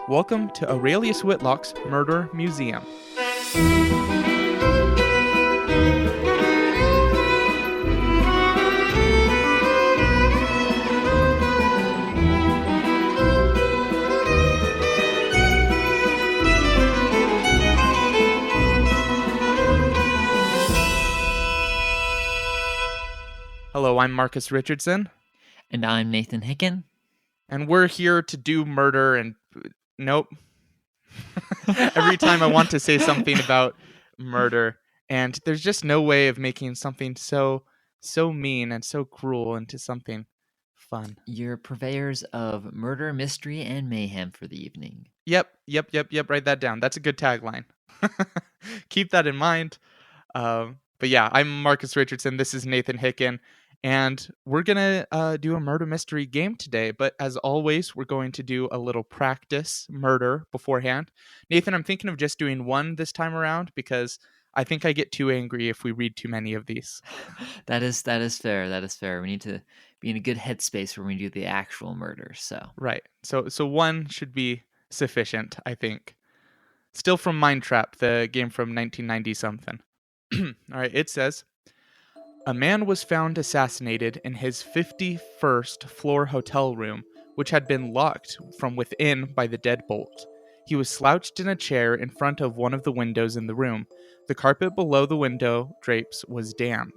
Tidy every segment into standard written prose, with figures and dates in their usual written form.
Welcome to Aurelius Whitlock's Murder Museum. Hello, I'm Marcus Richardson. And I'm Nathan Hicken. And we're here to do murder and... Nope. Every time I want to say something about murder, and there's just no way of making something so mean and so cruel into something fun. You're purveyors of murder, mystery, and mayhem for the evening. Yep. Write that down. That's a good tagline. Keep that in mind. But yeah, I'm Marcus Richardson. This is Nathan Hicken. And we're going to do a murder mystery game today. But as always, we're going to do a little practice murder beforehand. Nathan, I'm thinking of just doing one this time around because I think I get too angry if we read too many of these. That is fair. That is fair. We need to be in a good headspace when we do the actual murder. So right. So one should be sufficient, I think. Still from Mind Trap, the game from 1990 something. All right, it says, a man was found assassinated in his 51st floor hotel room, which had been locked from within by the deadbolt. He was slouched in a chair in front of one of the windows in the room. The carpet below the window drapes was damp.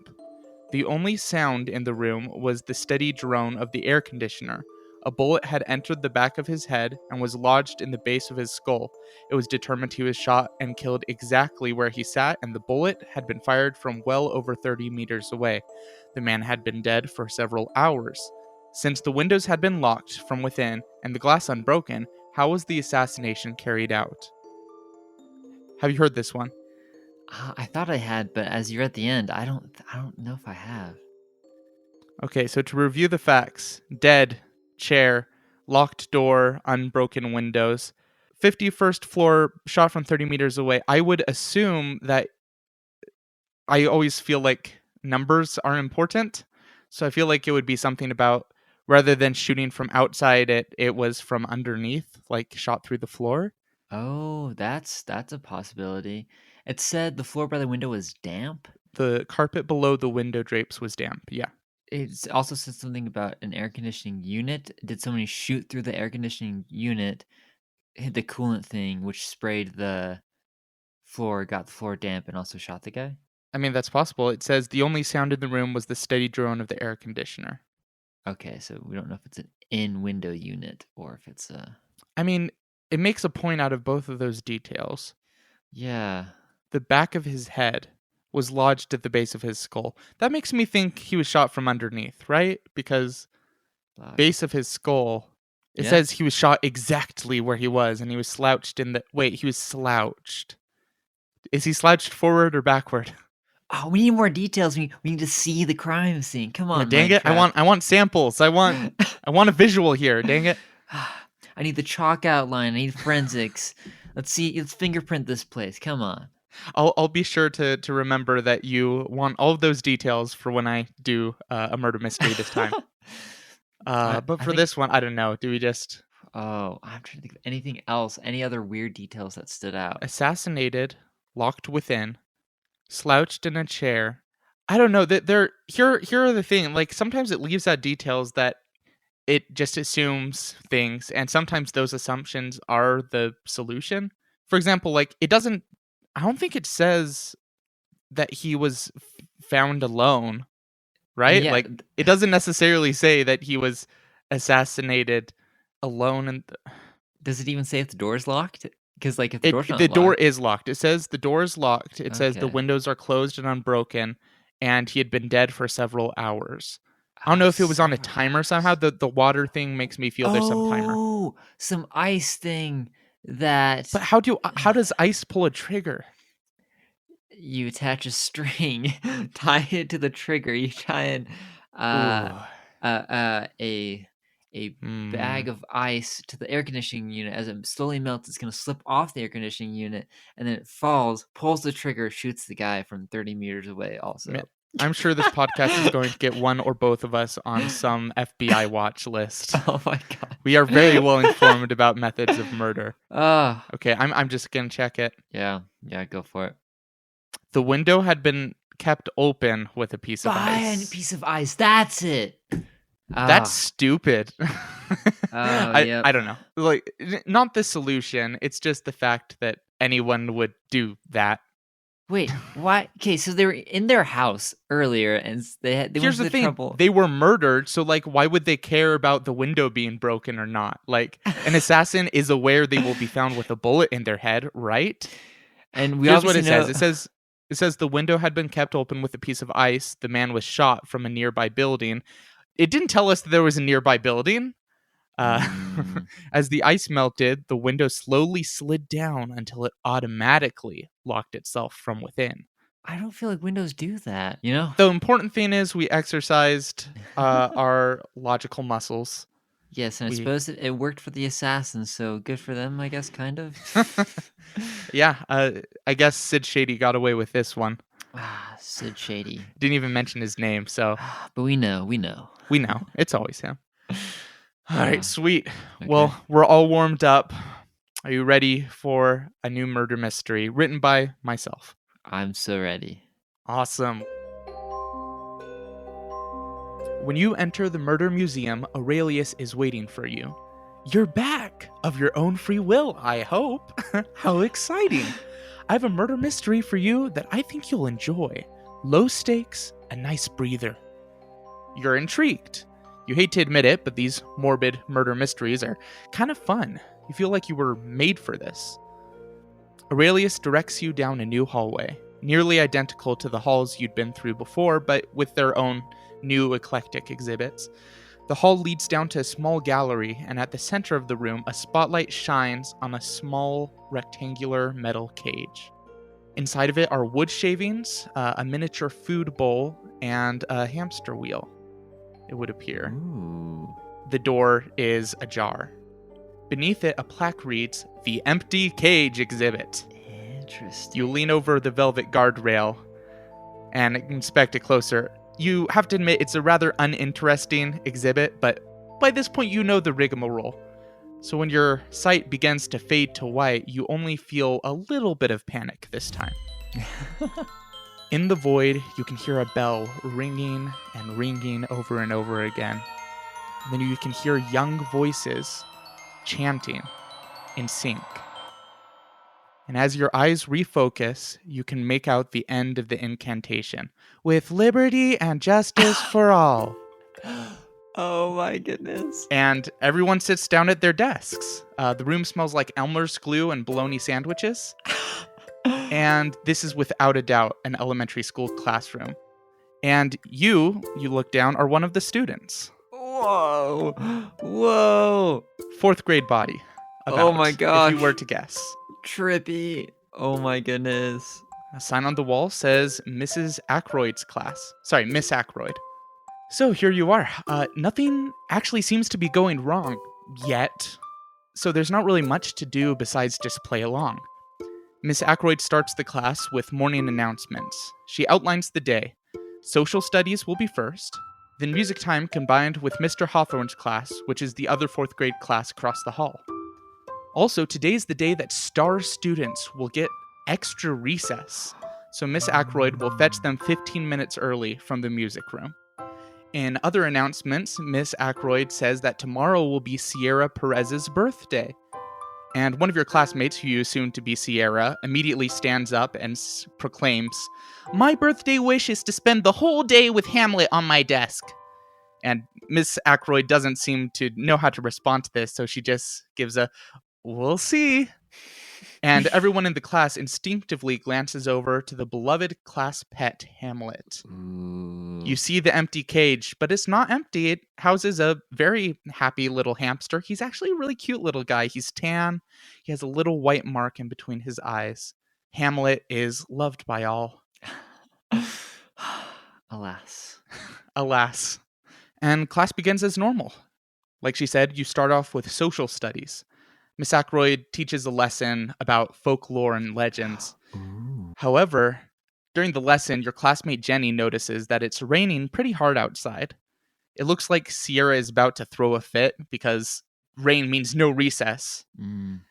The only sound in the room was the steady drone of the air conditioner. A bullet had entered the back of his head and was lodged in the base of his skull. It was determined he was shot and killed exactly where he sat, and the bullet had been fired from well over 30 meters away. The man had been dead for several hours. Since the windows had been locked from within and the glass unbroken, how was the assassination carried out? Have you heard this one? I thought I had, but as you're at the end, I don't know if I have. Okay, so to review the facts: dead, chair, locked door, unbroken windows, 51st floor, shot from 30 meters away. I would assume that I always feel like numbers are important. So I feel like it would be something about, rather than shooting from outside, it was from underneath, like shot through the floor. Oh, that's a possibility. It said the floor by the window was damp. The carpet below the window drapes was damp, yeah. It also said something about an air conditioning unit. Did somebody shoot through the air conditioning unit, hit the coolant thing, which sprayed the floor, got the floor damp, and also shot the guy? I mean, that's possible. It says the only sound in the room was the steady drone of the air conditioner. Okay, so we don't know if it's an in-window unit or if it's a... I mean, it makes a point out of both of those details. Yeah. The back of his head was lodged at the base of his skull. That makes me think he was shot from underneath, right? Because base of his skull, it says he was shot exactly where he was, and he was slouched in the... Wait, he was slouched. Is he slouched forward or backward? Oh, we need more details. We need to see the crime scene. Come on, dang it! I want samples. I want a visual here. Dang it! I need the chalk outline. I need forensics. Let's see. Let's fingerprint this place. Come on. I'll be sure to remember that you want all of those details for when I do a murder mystery this time. But for this one, I don't know. Do we just... Oh, I'm trying to think of anything else. Any other weird details that stood out? Assassinated, locked within, slouched in a chair. I don't know. Here are the thing. Like, sometimes it leaves out details that it just assumes things, and sometimes those assumptions are the solution. For example, like, I don't think it says that he was found alone, right? Yeah. Like, it doesn't necessarily say that he was assassinated alone. And does it even say if the door is locked? Because, like, if the door's not the locked... door is locked. It says the door is locked. It says the Okay. windows are closed and unbroken, and he had been dead for several hours. I don't know if it was on a timer somehow. The water thing makes me feel there's some timer. Oh, some ice thing that... But how does ice pull a trigger? You attach a string, tie it to the trigger. You tie a bag of ice to the air conditioning unit. As it slowly melts, it's going to slip off the air conditioning unit, and then it falls, pulls the trigger, shoots the guy from 30 meters away also. I'm sure this podcast is going to get one or both of us on some FBI watch list. Oh my god. We are very well informed about methods of murder. Ah. Okay, I'm just gonna check it. Yeah, go for it. The window had been kept open with a piece of By ice. a piece of ice. That's it. That's stupid. Yep. I don't know. Like, not the solution. It's just the fact that anyone would do that. Wait, why? Okay, so they were in their house earlier, and they went Here's to the thing: trouble. they were murdered. So, like, why would they care about the window being broken or not? Like, an assassin is aware they will be found with a bullet in their head, right? And we Here's what obviously it says. It says the window had been kept open with a piece of ice. The man was shot from a nearby building. It didn't tell us that there was a nearby building. As the ice melted, the window slowly slid down until it automatically locked itself from within. I don't feel like windows do that, you know? The important thing is we exercised our logical muscles. Yes, and I suppose it worked for the assassins, so good for them, I guess, kind of. Yeah, I guess Sid Shady got away with this one. Sid Shady. Didn't even mention his name, so. But we know. We know. It's always him. All right, sweet. Okay. Well, we're all warmed up. Are you ready for a new murder mystery written by myself? I'm so ready. Awesome. When you enter the murder museum, Aurelius is waiting for you. You're back of your own free will, I hope. How exciting. I have a murder mystery for you that I think you'll enjoy. Low stakes, a nice breather. You're intrigued. You hate to admit it, but these morbid murder mysteries are kind of fun. You feel like you were made for this. Aurelius directs you down a new hallway, nearly identical to the halls you'd been through before, but with their own new eclectic exhibits. The hall leads down to a small gallery, and at the center of the room, a spotlight shines on a small rectangular metal cage. Inside of it are wood shavings, a miniature food bowl, and a hamster wheel, it would appear. Ooh. The door is ajar. Beneath it, a plaque reads, "The Empty Cage Exhibit." Interesting. You lean over the velvet guardrail and inspect it closer. You have to admit it's a rather uninteresting exhibit, but by this point you know the rigmarole. So when your sight begins to fade to white, you only feel a little bit of panic this time. In the void, you can hear a bell ringing and ringing over and over again. And then you can hear young voices chanting in sync. And as your eyes refocus, you can make out the end of the incantation. With liberty and justice for all. Oh my goodness. And everyone sits down at their desks. The room smells like Elmer's glue and bologna sandwiches. And this is without a doubt an elementary school classroom. And you look down, are one of the students. Whoa. Whoa. Fourth grade body. Oh my gosh. If you were to guess. Trippy. Oh my goodness. A sign on the wall says Mrs. Ackroyd's class. Sorry, Miss Ackroyd. So here you are. Nothing actually seems to be going wrong yet. So there's not really much to do besides just play along. Miss Ackroyd starts the class with morning announcements. She outlines the day. Social studies will be first, then music time combined with Mr. Hawthorne's class, which is the other fourth grade class across the hall. Also, today's the day that star students will get extra recess, so Miss Ackroyd will fetch them 15 minutes early from the music room. In other announcements, Miss Ackroyd says that tomorrow will be Sierra Perez's birthday. And one of your classmates, who you assume to be Sierra, immediately stands up and proclaims, "My birthday wish is to spend the whole day with Hamlet on my desk." And Miss Ackroyd doesn't seem to know how to respond to this, so she just gives a, "We'll see." And everyone in the class instinctively glances over to the beloved class pet, Hamlet. Ooh. You see the empty cage, but it's not empty. It houses a very happy little hamster. He's actually a really cute little guy. He's tan. He has a little white mark in between his eyes. Hamlet is loved by all. Alas. Alas. And class begins as normal. Like she said, you start off with social studies. Miss Ackroyd teaches a lesson about folklore and legends. Ooh. However, During the lesson, your classmate Jenny notices that it's raining pretty hard outside. It looks like Sierra is about to throw a fit because rain means no recess. Mm.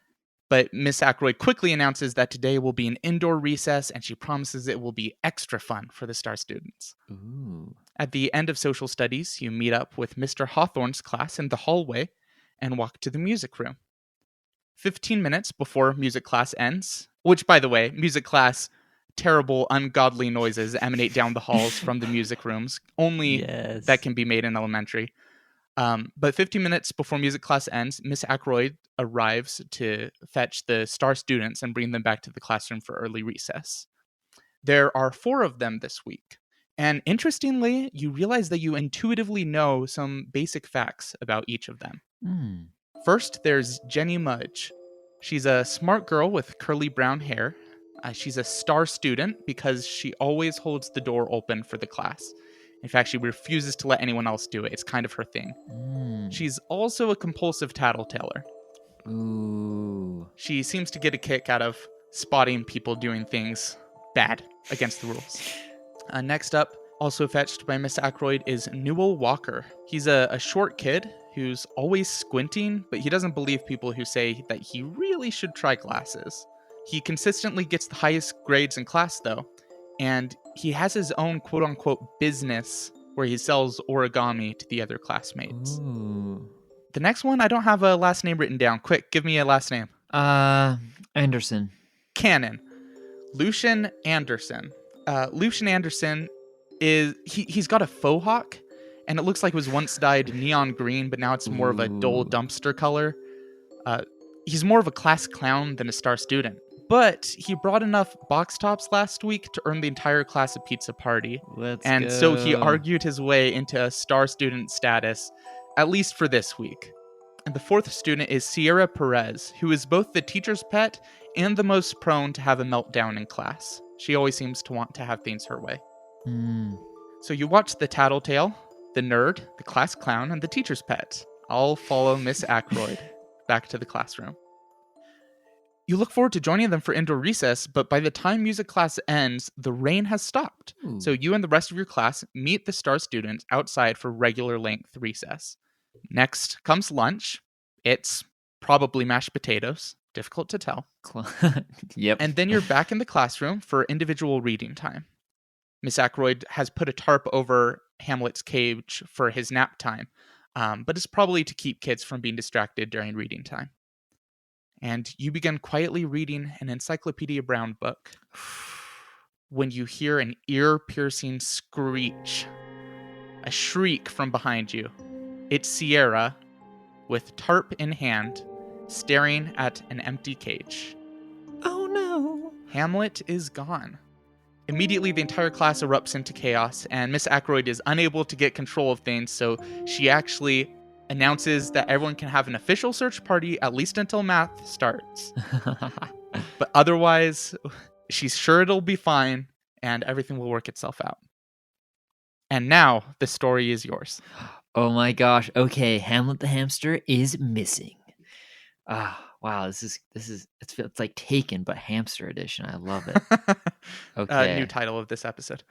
But Miss Ackroyd quickly announces that today will be an indoor recess, and she promises it will be extra fun for the STAR students. Ooh. At the end of social studies, you meet up with Mr. Hawthorne's class in the hallway and walk to the music room. 15 minutes before music class ends, which, by the way, music class, terrible, ungodly noises emanate down the halls from the music rooms, only Yes. that can be made in elementary. But 15 minutes before music class ends, Miss Ackroyd arrives to fetch the STAR students and bring them back to the classroom for early recess. There are 4 of them this week. And interestingly, you realize that you intuitively know some basic facts about each of them. Mm. First, there's Jenny Mudge. She's a smart girl with curly brown hair. She's a STAR student because she always holds the door open for the class. In fact, she refuses to let anyone else do it. It's kind of her thing. Mm. She's also a compulsive tattleteller. Ooh. She seems to get a kick out of spotting people doing things bad against the rules. Next up, also fetched by Miss Ackroyd, is Newell Walker. He's a short kid who's always squinting, but he doesn't believe people who say that he really should try glasses. He consistently gets the highest grades in class, though, and he has his own quote-unquote business where he sells origami to the other classmates. Ooh. The next one, I don't have a last name written down. Quick, give me a last name. Anderson. Cannon. Lucian Anderson. Lucian Anderson is he's got a faux hawk, and it looks like it was once dyed neon green, but now it's more of a dull Ooh. dumpster color. He's more of a class clown than a STAR student, but he brought enough box tops last week to earn the entire class a pizza party. Let's And go. so he argued his way into a STAR student status, at least for this week. And the 4th student is Sierra Perez, who is both the teacher's pet and the most prone to have a meltdown in class. She always seems to want to have things her way. Mm. So you watch the tattletale, the nerd, the class clown, and the teacher's pet all follow Miss Ackroyd back to the classroom. You look forward to joining them for indoor recess, but by the time music class ends, the rain has stopped. Ooh. So you and the rest of your class meet the STAR students outside for regular length recess. Next comes lunch. It's probably mashed potatoes. Difficult to tell. Yep. And then you're back in the classroom for individual reading time. Miss Ackroyd has put a tarp over Hamlet's cage for his nap time, but it's probably to keep kids from being distracted during reading time. And you begin quietly reading an Encyclopedia Brown book when you hear an ear-piercing screech, a shriek from behind you. It's Sierra, with tarp in hand, staring at an empty cage. Oh no. Hamlet is gone. Immediately, the entire class erupts into chaos, and Miss Ackroyd is unable to get control of things, so she actually announces that everyone can have an official search party at least until math starts. But otherwise, she's sure it'll be fine, and everything will work itself out. And now, the story is yours. Oh my gosh. Okay, Hamlet the hamster is missing. Wow, this is it's like Taken but hamster edition. I love it. Okay. New title of this episode.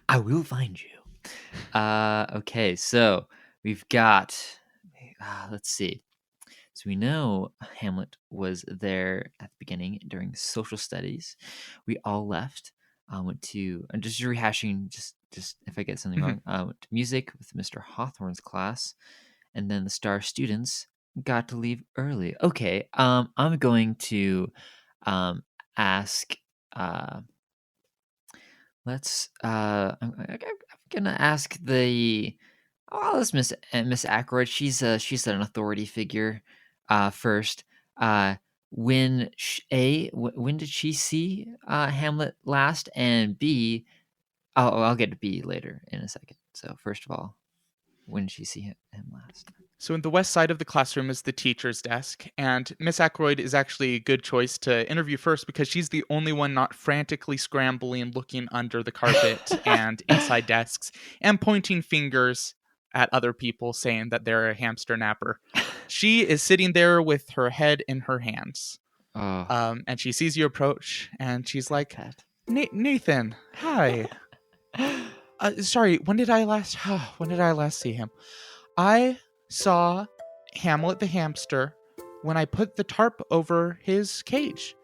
I will find you. Okay, so we've got let's see. So we know Hamlet was there at the beginning during social studies. We all left. Went to just rehashing just if I get something wrong. Went to music with Mr. Hawthorne's class, and then the STAR students got to leave early. Okay, I'm going to ask. I'm gonna ask the. Oh, let's Miss Ackroyd. She's an authority figure. First, when when did she see Hamlet last? And B, I'll get to B later in a second. So first of all, when did she see him last? So in the west side of the classroom is the teacher's desk, and Miss Ackroyd is actually a good choice to interview first because she's the only one not frantically scrambling, looking under the carpet and inside desks, and pointing fingers at other people saying that they're a hamster napper. She is sitting there with her head in her hands. Oh, And she sees you approach, and she's like, Pat. Nathan, hi. Sorry, when did I last see him? I saw Hamlet the hamster when I put the tarp over his cage.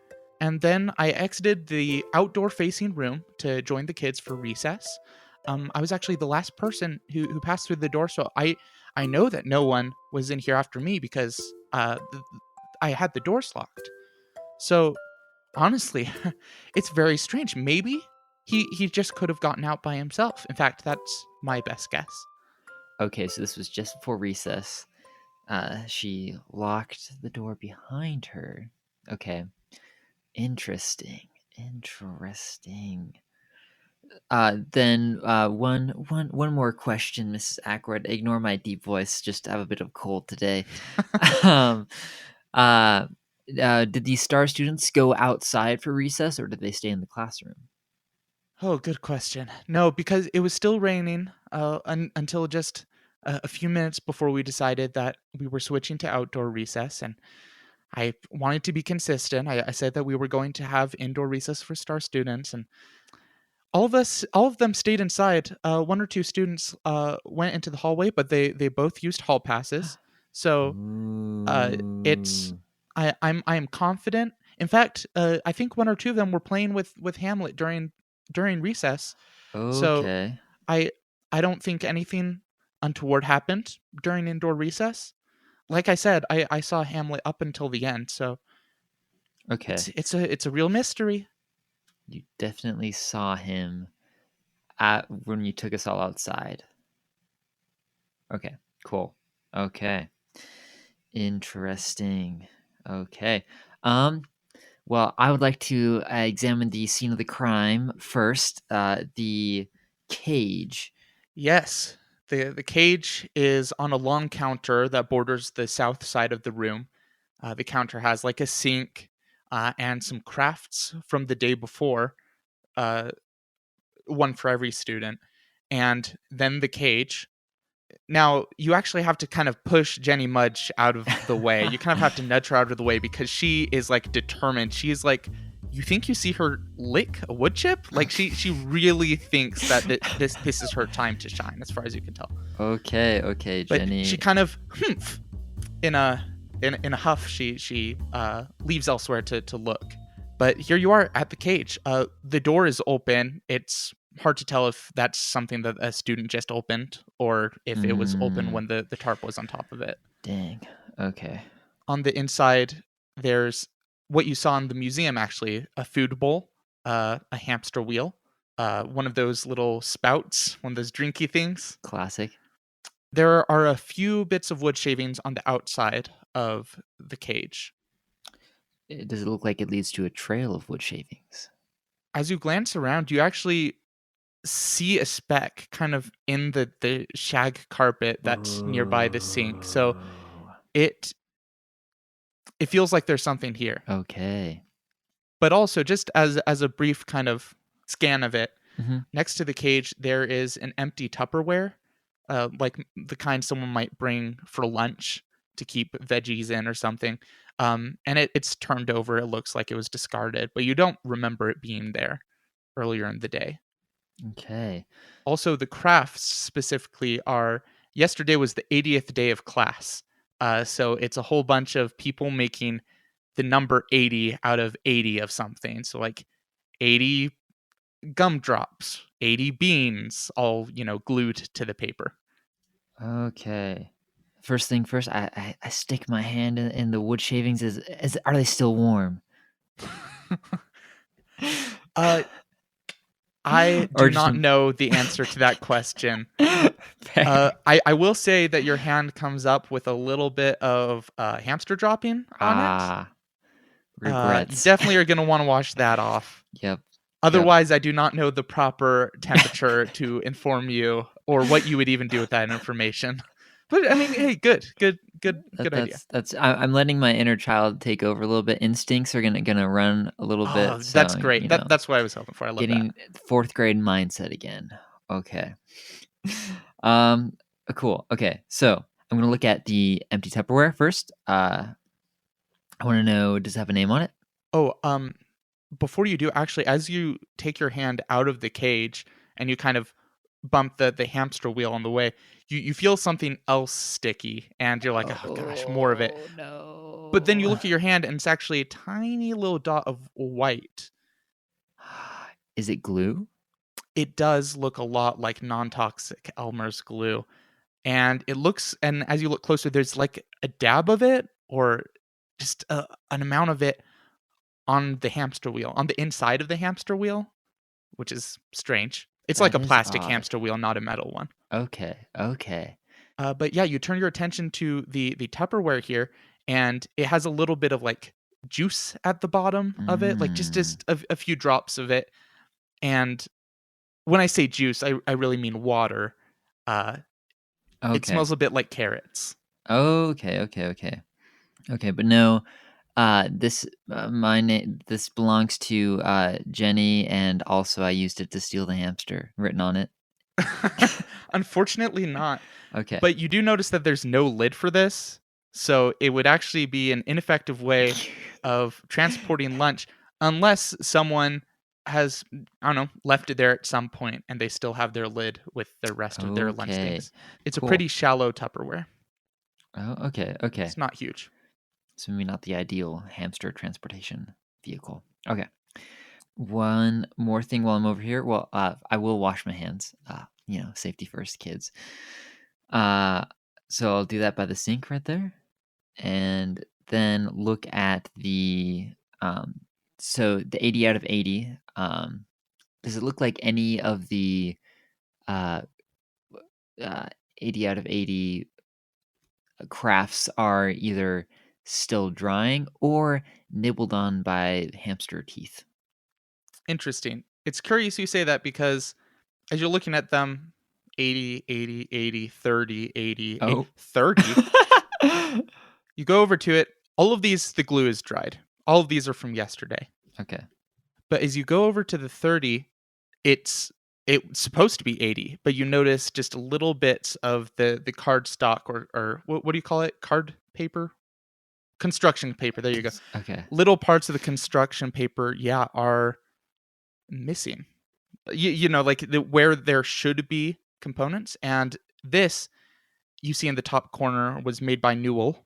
And then I exited the outdoor facing room to join the kids for recess. I was actually the last person who passed through the door, so I know that no one was in here after me because I had the doors locked. So honestly, it's very strange. Maybe he just could have gotten out by himself. In fact, that's my best guess. Okay, so this was just before recess. She locked the door behind her. Okay. Interesting. Interesting. Then one more question, Mrs. Ackroyd. Ignore my deep voice. Just have a bit of cold today. um, uh, did these star students go outside for recess, or did they stay in the classroom? Oh, good question. No, because it was still raining until just a few minutes before we decided that we were switching to outdoor recess. And I wanted to be consistent. I said that we were going to have indoor recess for star students, and all of them stayed inside. One or two students went into the hallway, but they both used hall passes. So it's Ooh. I'm confident. In fact, I think one or two of them were playing with Hamlet during recess. So Okay. I I don't think anything untoward happened during indoor recess. Like I said, I saw Hamlet up until the end, so Okay. it's a real mystery. You definitely saw him at when you took us all outside. Okay. Cool. Okay. Interesting. Okay. Um. Well, I would like to examine the scene of the crime first. The cage. Yes. The cage is on a long counter that borders the south side of the room. The counter has like a sink and some crafts from the day before, uh, one for every student, and then the cage. Now, you actually have to kind of push Jenny Mudge out of the way. You kind of have to nudge her out of the way because she is like determined. She's like, you think you see her lick a wood chip? Like she really thinks that this is her time to shine, as far as you can tell. Okay. Okay, But she Jenny. kind of in a in a huff. She leaves elsewhere to look. But here you are at the cage. The door is open. It's hard to tell if that's something that a student just opened or if it was open Mm, when the tarp was on top of it. dang. Okay. On the inside, there's what you saw in the museum actually, a food bowl, a hamster wheel, one of those little spouts, one of those drinky things. Classic. There are a few bits of wood shavings on the outside of the cage. Does it look like it leads to a trail of wood shavings? As you glance around, you actually see a speck kind of in the shag carpet that's nearby the sink. So Oh. it it feels like there's something here. Okay. But also just as a brief kind of scan of it, Mm-hmm. next to the cage there is an empty Tupperware, like the kind someone might bring for lunch to keep veggies in or something. And it's turned over. It looks like it was discarded, but you don't remember it being there earlier in the day. Okay. Also, the crafts specifically are yesterday was the 80th day of class. So it's a whole bunch of people making the number 80 out of 80 of something. So like 80 gumdrops, 80 beans, all, glued to the paper. Okay. First thing first, I stick my hand in the wood shavings. Are they still warm? uh, I Or do just not a know the answer to that question. fair. I will say that your hand comes up with a little bit of hamster dropping on it. Ah, You regrets. definitely are going to want to wash that off. Yep. Yep. Otherwise, I do not know the proper temperature to inform you or what you would even do with that information. But I mean, hey, good idea. I'm letting my inner child take over a little bit. Instincts are gonna run a little Oh, bit, so that's great. That's what I was hoping for. I love that. getting fourth grade mindset again. Okay. Um. Cool. Okay. So I'm gonna look at the empty Tupperware first. I want to know, does it have a name on it? Oh, before you do, actually, as you take your hand out of the cage and you kind of bump the hamster wheel on the way, you feel something else sticky, and you're like, oh gosh, more of it. Oh But then you no. look at your hand, and it's actually a tiny little dot of white. Is it glue? It does look a lot like non-toxic Elmer's glue. And as you look closer, there's like a dab of it, or just an amount of it on the hamster wheel, on the inside of the hamster wheel, which is strange. It's like That a is plastic odd. hamster wheel, not a metal one. Okay, okay. But yeah, you turn your attention to the Tupperware here, and it has a little bit of like juice at the bottom of it, like just Mm, just a few drops of it. And when I say juice, I really mean water. Uh, it okay. smells a bit like carrots. Okay, okay, okay. Okay, but no, this my name this belongs to Jenny, and also I used it to steal the hamster written on it. Unfortunately, not. Okay. But you do notice that there's no lid for this, so it would actually be an ineffective way of transporting lunch unless someone has, I don't know, left it there at some point and they still have their lid with the rest of their lunch Okay. things. It's a Cool. pretty shallow Tupperware. Oh, okay, okay. It's not huge. So maybe not the ideal hamster transportation vehicle. Okay. One more thing while I'm over here. Well, I will wash my hands. Safety first, kids. Uh, so I'll do that by the sink right there, and then look at the so the 80 out of 80. Does it look like any of the uh, uh 80 out of 80 crafts are either still drying or nibbled on by hamster teeth? Interesting. It's curious you say that because as you're looking at them, 80, 80, 80, 30, 80, Oh. 30, you go over to it. All of these, the glue is dried. All of these are from yesterday. Okay. But as you go over to the 30, it's supposed to be 80, but you notice just little bits of the card stock, or what do you call it? Card paper? Construction paper. There you go. Okay. Little parts of the construction paper, yeah, are missing. You know, like where there should be components. And this you see in the top corner was made by Newell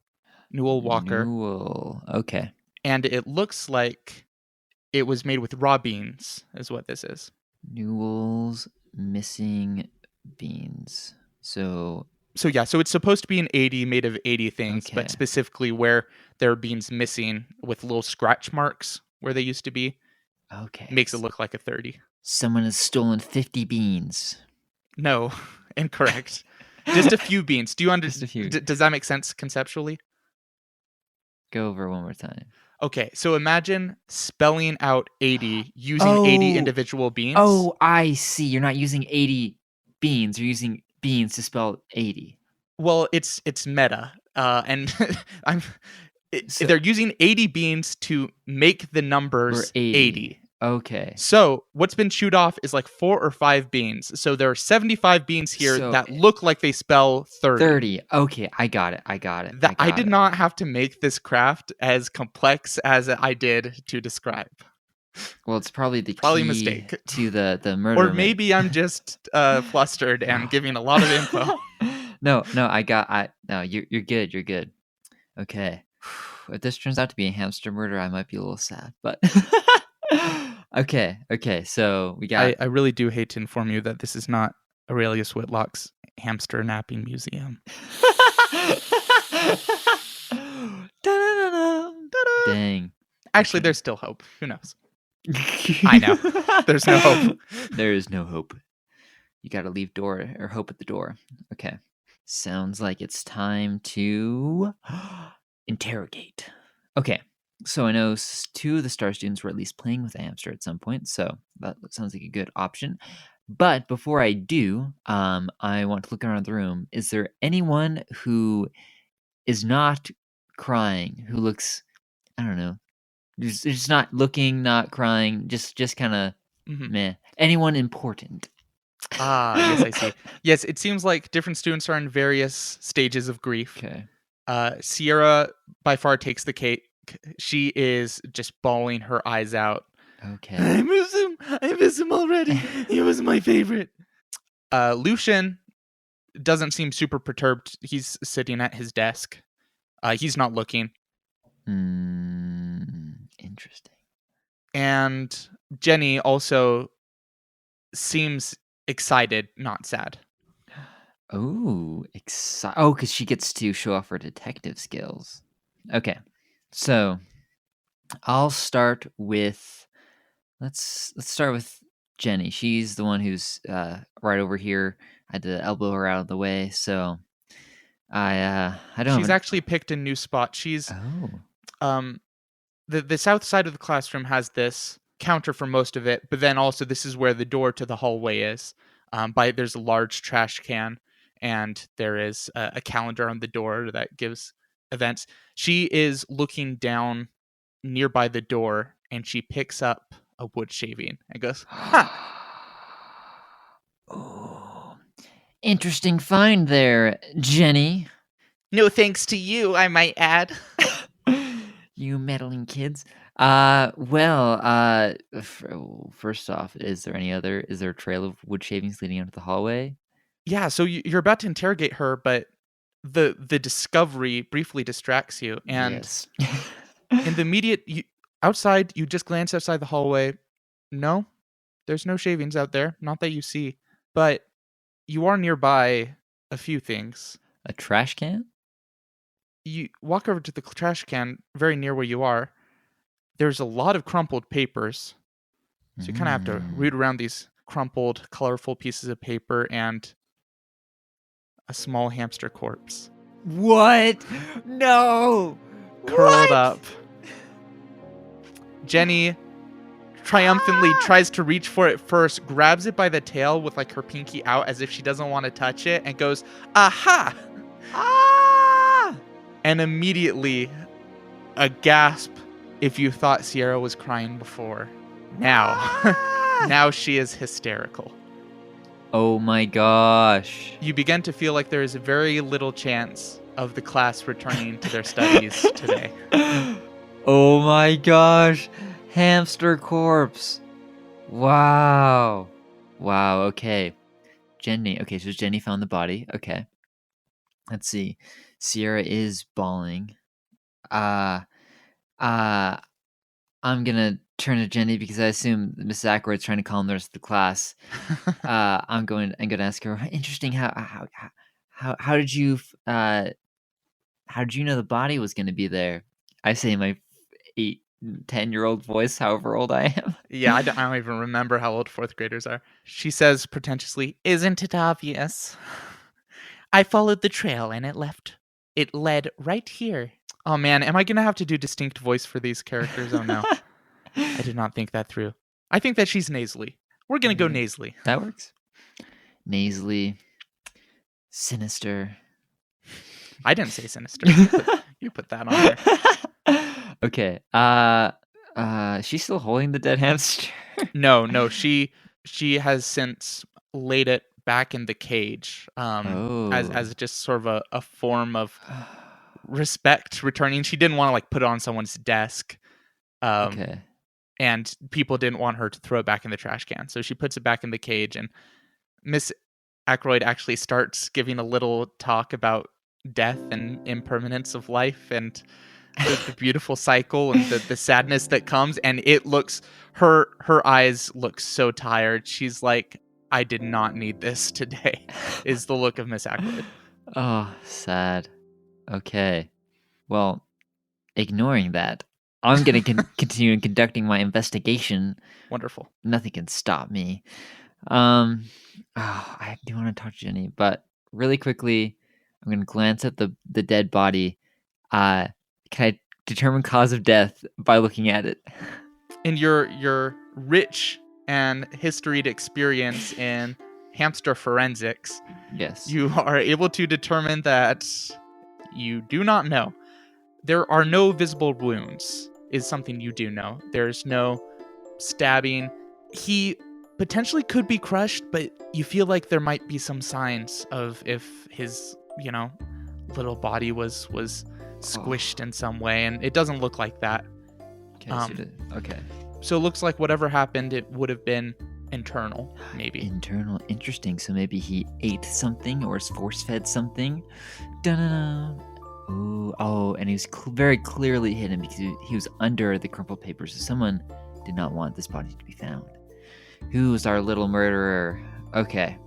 Walker, Newell. Okay. and it looks like it was made with raw beans, is what this is. Newell's missing beans. So, So yeah, so it's supposed to be an 80 made of 80 things, but okay. specifically where there are beans missing with little scratch marks where they used to be, Okay. makes it look like a 30. Someone has stolen 50 beans. No, incorrect. Just a few beans. Do you Just a few. does that make sense conceptually? Go over one more time. Okay, so imagine spelling out 80 using 80 Oh, individual beans. oh, I see. You're not using 80 beans. You're using beans to spell 80. Well, it's meta, and I'm. So, They're using 80 beans to make the or numbers 80. 80. Okay. So what's been chewed off is like 4 or 5 beans. So there are 75 beans here So, that look like they spell 30. 30. Okay, I got it. I got it. I I got did it. not have to make this craft as complex as I did to describe. Well, it's probably the Probably a key mistake. to the murder. Or maybe I'm just flustered and giving a lot of info. No, no, you're good. You're good. Okay. If this turns out to be a hamster murder, I might be a little sad, but okay. So we got I really do hate to inform you that this is not Aurelius Whitlock's hamster napping museum. Da-da-da-da. Ta-da! Dang. Actually, Okay. there's still hope. Who knows? I know. There's no hope. There is no hope. You got to leave door or hope at the door. Okay. Sounds like it's time to interrogate. Okay. So I know two of the star students were at least playing with a hamster at some point, so that sounds like a good option. But before I do, I want to look around the room. Is there anyone who is not crying, who looks, I don't know, just not looking, not crying, just kind of meh? Anyone important? Yes, I see. Yes, it seems like different students are in various stages of grief. Okay. Sierra by far takes the cake. She is just bawling her eyes out. Okay. I miss him. I miss him already. He was my favorite. Lucian doesn't seem super perturbed. He's sitting at his desk. He's not looking. Interesting. And Jenny also seems excited, not sad. Oh, because she gets to show off her detective skills. Okay, so I'll start with let's start with Jenny. She's the one who's right over here. I had to elbow her out of the way, so I don't She's have actually picked a new spot. She's Oh, the south side of the classroom has this counter for most of it, but then also this is where the door to the hallway is. There's a large trash can, and there is a calendar on the door that gives events. She is looking down nearby the door, and she picks up a wood shaving and goes, "Ha! oh, interesting find there, Jenny. No thanks to you, I might add." You meddling kids. First off, is there a trail of wood shavings leading out of the hallway? Yeah, so you're about to interrogate her, but the discovery briefly distracts you, and Yes. in the immediate outside, you just glance outside the hallway. No, there's no shavings out there, not that you see, but you are nearby a few things. A trash can? You walk over to the trash can very near where you are. There's a lot of crumpled papers, so you kind of have to root around these crumpled, colorful pieces of paper and a small hamster corpse What? No! curled up. Jenny triumphantly tries to reach for it first, grabs it by the tail with like her pinky out as if she doesn't want to touch it, and goes, "Aha!" Ah! And immediately a gasp if you thought Sierra was crying before. Now, now she is hysterical. Oh my gosh. You begin to feel like there is very little chance of the class returning to their studies today. Oh my gosh. Hamster corpse. Wow. Wow, okay. Jenny. Okay, so Jenny found the body. Okay. Let's see. Sierra is bawling. I'm gonna turn to Jenny because I assume Miss Ackroyd's trying to calm the rest of the class. I'm gonna ask her. Interesting. How did you know the body was gonna be there? I say in my 8-10-year-old voice, however old I am. Yeah, I don't even remember how old fourth graders are. She says pretentiously, "Isn't it obvious? I followed the trail and it led right here." Oh man, am I gonna have to do distinct voice for these characters? Oh no. I did not think that through. I think that she's nasally. We're gonna go nasally. That works. Nasally, sinister. I didn't say sinister. You put that on there. Okay. She's still holding the dead hamster. No. She has since laid it back in the cage. As just sort of a form of respect returning. She didn't want to like put it on someone's desk. Okay. And people didn't want her to throw it back in the trash can. So she puts it back in the cage, and Miss Ackroyd actually starts giving a little talk about death and impermanence of life and the beautiful cycle and the sadness that comes. And it looks, her eyes look so tired. She's like, "I did not need this today," is the look of Miss Ackroyd. Oh, sad. Okay. Well, ignoring that, I'm going to continue conducting my investigation. Wonderful. Nothing can stop me. I do want to talk to Jenny, but really quickly, I'm going to glance at the dead body. Can I determine cause of death by looking at it? In your rich and historied experience in hamster forensics, Yes. you are able to determine that you do not know. There are no visible wounds, is something you do know. There's no stabbing. He potentially could be crushed, but you feel like there might be some signs of if his, little body was squished in some way, and it doesn't look like that. Okay. So it looks like whatever happened, it would have been internal, maybe. Internal, interesting. So maybe he ate something or is force-fed something. Da-da-da. Ooh, oh, and he was very clearly hidden because he was under the crumpled papers. So someone did not want this body to be found. Who's our little murderer? Okay.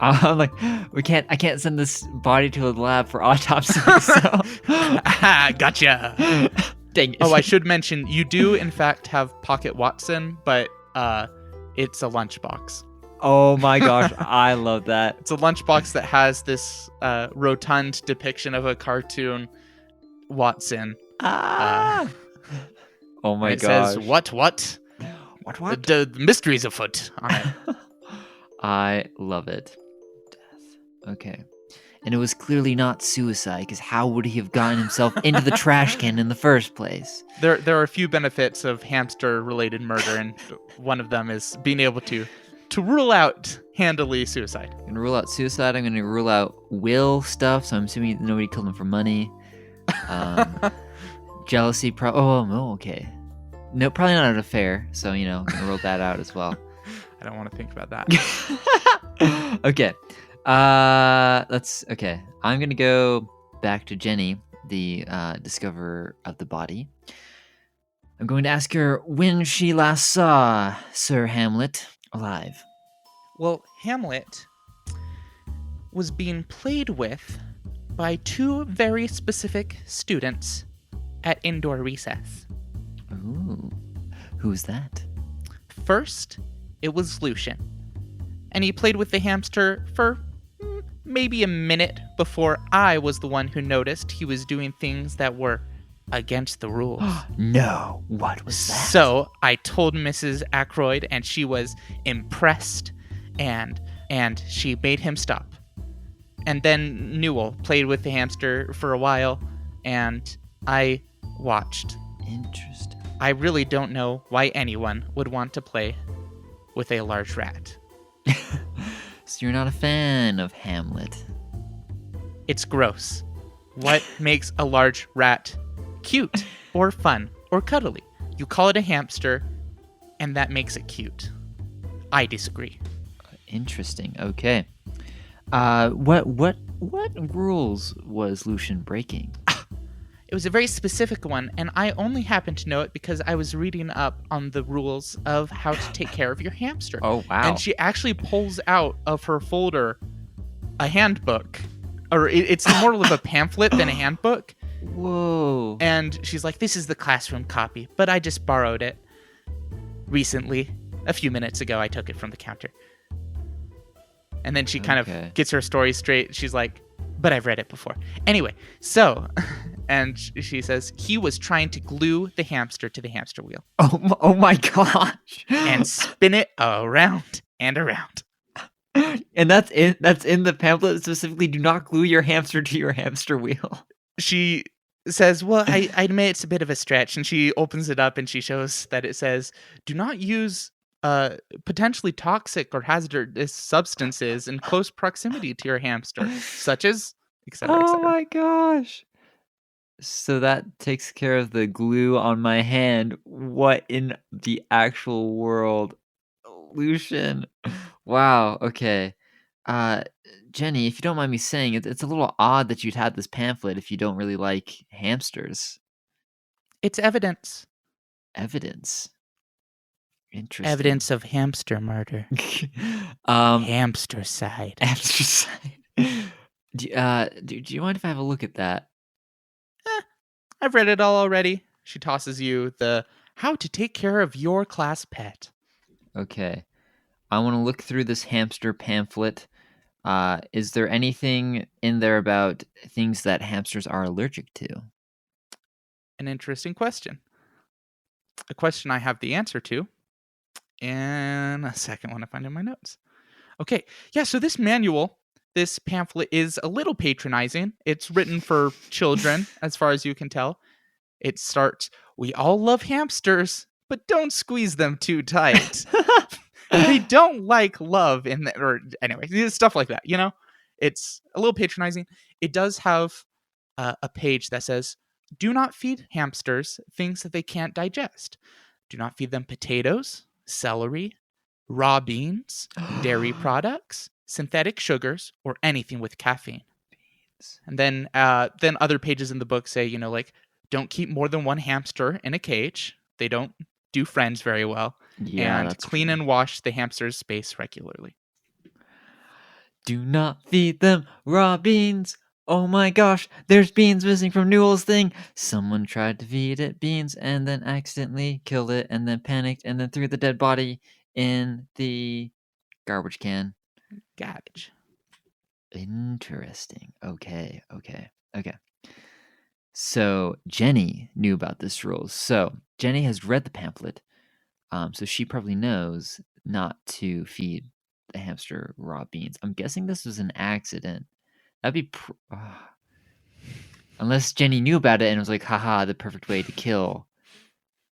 I'm like, I can't send this body to a lab for autopsy. So. Gotcha. Dang it. Oh, I should mention, you do in fact have Pocket Watson, but it's a lunchbox. Oh my gosh, I love that. It's a lunchbox that has this rotund depiction of a cartoon Watson. Oh my it gosh. says, what? What? The mysteries afoot on it. I love it. Death. Okay. And it was clearly not suicide, because how would he have gotten himself into the trash can in the first place? There are a few benefits of hamster-related murder, and one of them is being able to rule out handily suicide. I'm going to rule out suicide. I'm going to rule out will stuff, so I'm assuming nobody killed him for money. Jealousy, okay. No, probably not an affair, so, I'm going to rule that out as well. I don't want to think about that. Okay. Okay. I'm going to go back to Jenny, the discoverer of the body. I'm going to ask her when she last saw Sir Hamlet alive. Well, Hamlet was being played with by two very specific students at indoor recess. Ooh. Who's that? First, it was Lucian. And he played with the hamster for maybe a minute before I was the one who noticed he was doing things that were against the rules. No, what was that? So I told Mrs. Ackroyd, and she was impressed, and she made him stop. And then Newell played with the hamster for a while, and I watched. Interesting. I really don't know why anyone would want to play with a large rat. So you're not a fan of Hamlet? It's gross. What makes a large rat cute or fun or cuddly? You call it a hamster, and that makes it cute. I disagree. Interesting. Okay. What rules was Lucian breaking? It was a very specific one, and I only happen to know it because I was reading up on the rules of how to take care of your hamster. Oh, wow. And she actually pulls out of her folder a handbook. Or it's more of a pamphlet than a handbook. Whoa. And she's like, this is the classroom copy, but I just borrowed it recently. A few minutes ago, I took it from the counter. And then she kind of gets her story straight. She's like, but I've read it before. Anyway, so, and she says, he was trying to glue the hamster to the hamster wheel. Oh my gosh. And spin it around and around. And that's in the pamphlet specifically, do not glue your hamster to your hamster wheel. She says, well, I admit it's a bit of a stretch. And she opens it up and she shows that it says, do not use potentially toxic or hazardous substances in close proximity to your hamster, such as, etc. Oh my gosh. So that takes care of the glue on my hand. What in the actual world? Lucian. Wow, okay. Jenny, if you don't mind me saying, it's a little odd that you'd had this pamphlet if you don't really like hamsters. It's evidence. Evidence? Interesting. Evidence of hamster murder. Hamster side. Hamster side. Do you mind if I have a look at that? I've read it all already. She tosses you the how to take care of your class pet. Okay. I want to look through this hamster pamphlet. Is there anything in there about things that hamsters are allergic to? An interesting question. A question I have the answer to in a second when I find in my notes. Okay, yeah, so this manual, this pamphlet is a little patronizing. It's written for children, as far as you can tell. It starts, we all love hamsters, but don't squeeze them too tight. They don't like love or anyway, stuff like that, you know? It's a little patronizing. It does have a page that says, do not feed hamsters things that they can't digest. Do not feed them potatoes, celery, raw beans, dairy products, synthetic sugars, or anything with caffeine. And then other pages in the book say, like, don't keep more than one hamster in a cage. They don't do friends very well. Yeah, And that's clean true. and wash the hamster's space regularly. Do not feed them raw beans. Oh my gosh, there's beans missing from Newell's thing. Someone tried to feed it beans and then accidentally killed it and then panicked and then threw the dead body in the garbage can. Garbage. Interesting. Okay. So Jenny knew about this rule. So Jenny has read the pamphlet. So she probably knows not to feed the hamster raw beans. I'm guessing this was an accident. That'd be unless Jenny knew about it and was like, haha, the perfect way to kill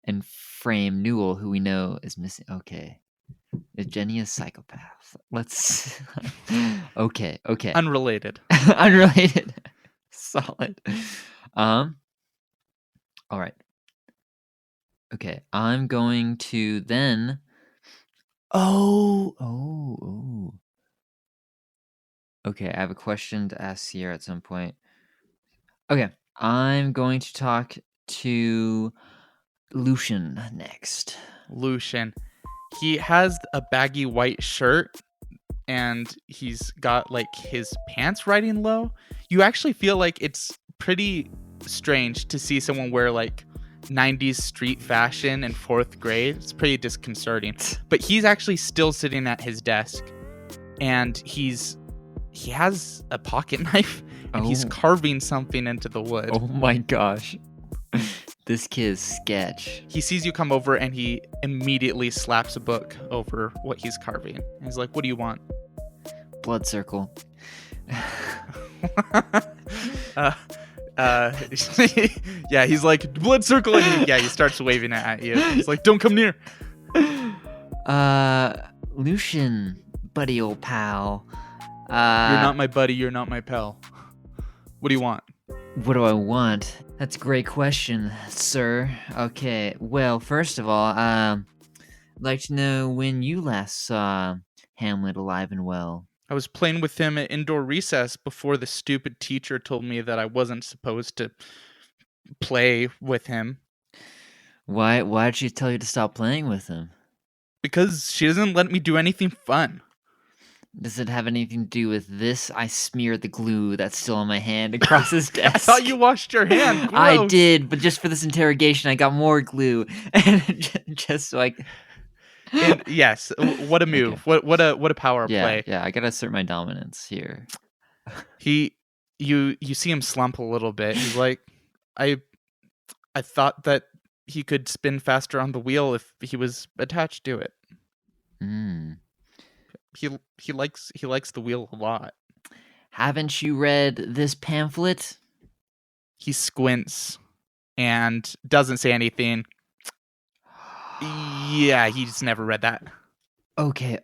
and frame Newell, who we know is missing. Okay. Is Jenny a psychopath? Let's Okay. Unrelated. Unrelated. Solid. All right. Okay, I'm going to then Oh. Okay, I have a question to ask Sierra at some point. Okay, I'm going to talk to Lucian next. Lucian. He has a baggy white shirt and he's got like his pants riding low. You actually feel like it's pretty strange to see someone wear like 90s street fashion in 4th grade. It's pretty disconcerting. But he's actually still sitting at his desk and he has a pocket knife and he's carving something into the wood. Oh my gosh. This kid's sketch. He sees you come over and he immediately slaps a book over what he's carving. And he's like, "What do you want?" Blood circle. Yeah, he's like, "Blood circle," and he starts waving it at you. He's like, "Don't come near." Lucian, buddy old pal. You're not my buddy, you're not my pal. What do you want? What do I want? That's a great question, sir. Okay, well, first of all, I'd like to know when you last saw Hamlet alive and well. I was playing with him at indoor recess before the stupid teacher told me that I wasn't supposed to play with him. Why did she tell you to stop playing with him? Because she doesn't let me do anything fun. Does it have anything to do with this? I smeared the glue that's still on my hand across his desk. I thought you washed your hand. Gross. I did, but just for this interrogation, I got more glue, and just so I. And yes, what a move! Okay. What a power play! Yeah, I gotta assert my dominance here. You see him slump a little bit. He's like, I thought that he could spin faster on the wheel if he was attached to it. He likes the wheel a lot. Haven't you read this pamphlet? He squints and doesn't say anything. Yeah, he's never read that. Okay.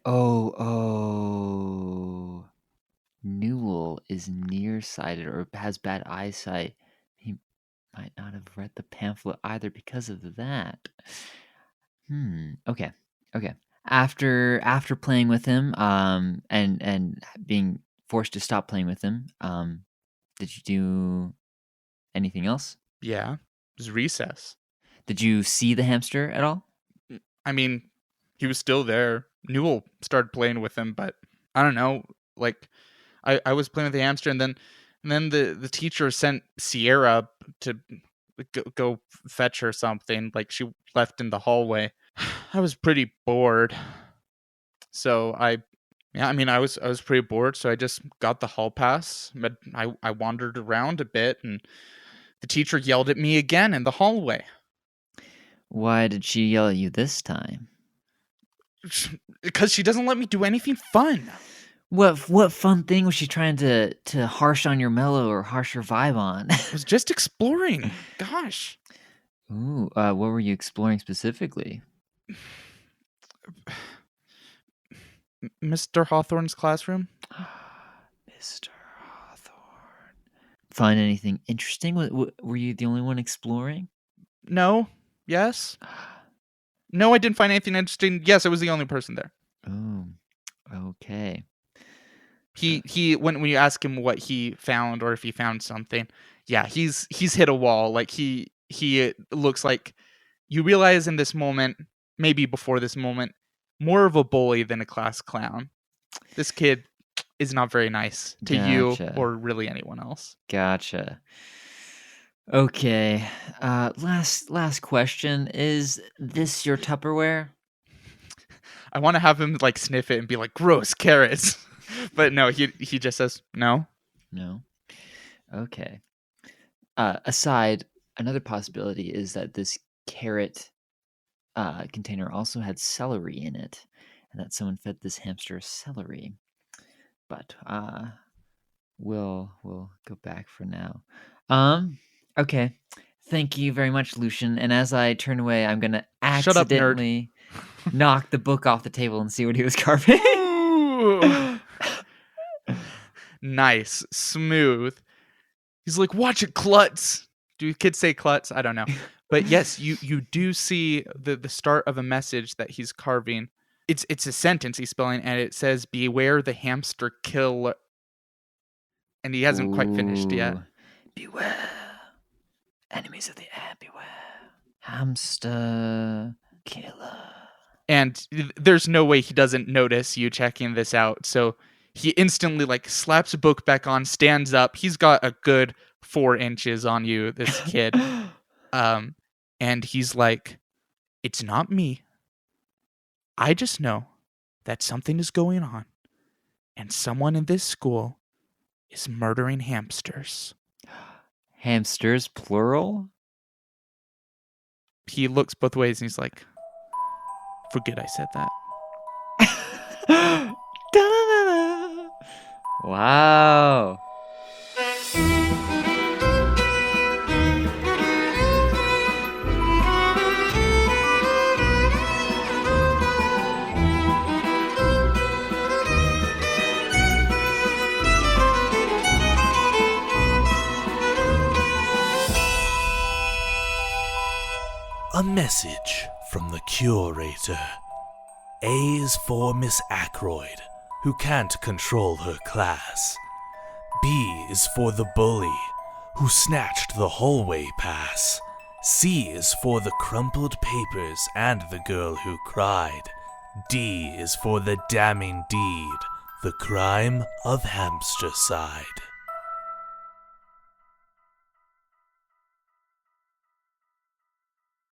Newell is nearsighted or has bad eyesight. He might not have read the pamphlet either because of that. Okay. After playing with him, and being forced to stop playing with him, did you do anything else? Yeah, it was recess. Did you see the hamster at all? I mean, he was still there. Newell started playing with him, but I don't know. Like, I was playing with the hamster, and then the teacher sent Sierra to go fetch her something. Like, she left in the hallway. I was pretty bored, so I was pretty bored. So I just got the hall pass. But I wandered around a bit, and the teacher yelled at me again in the hallway. Why did she yell at you this time? Because she doesn't let me do anything fun. What fun thing was she trying to harsh on your mellow or harsh your vibe on? I was just exploring. Gosh. Ooh, what were you exploring specifically? Mr. Hawthorne's classroom. Mr. Hawthorne. Find anything interesting? Were you the only one exploring? No. Yes. No, I didn't find anything interesting. Yes, I was the only person there. Oh, okay. He when you ask him what he found or if he found something, yeah, he's hit a wall. Like he looks like, you realize in this moment, maybe before this moment, more of a bully than a class clown. This kid is not very nice to you Gotcha. or really anyone else. Gotcha. Okay. Last question. Is this your Tupperware? I want to have him like sniff it and be like, gross carrots. But no, he just says no. No. Okay. Another possibility is that this carrot container also had celery in it, and that someone fed this hamster celery. But we'll go back for now. Okay. Thank you very much, Lucian. And as I turn away, I'm gonna Shut up, nerd. accidentally knock the book off the table and see what he was carving. Ooh. Nice, smooth. He's like, watch it, klutz. Do kids say klutz? I don't know. But yes, you do see the start of a message that he's carving. It's a sentence he's spelling, and it says, beware the hamster killer. And he hasn't quite finished yet. Ooh. Beware. Enemies of the air, beware. Hamster killer. And there's no way he doesn't notice you checking this out. So he instantly like slaps a book back on, stands up. He's got a good 4 inches on you, this kid. And he's like, it's not me. I just know that something is going on, and someone in this school is murdering hamsters. Hamsters, plural? He looks both ways and he's like, forget I said that. Da-da-da-da. Wow. A message from the curator. A is for Miss Ackroyd, who can't control her class. B is for the bully, who snatched the hallway pass. C is for the crumpled papers and the girl who cried. D is for the damning deed, the crime of hamstercide.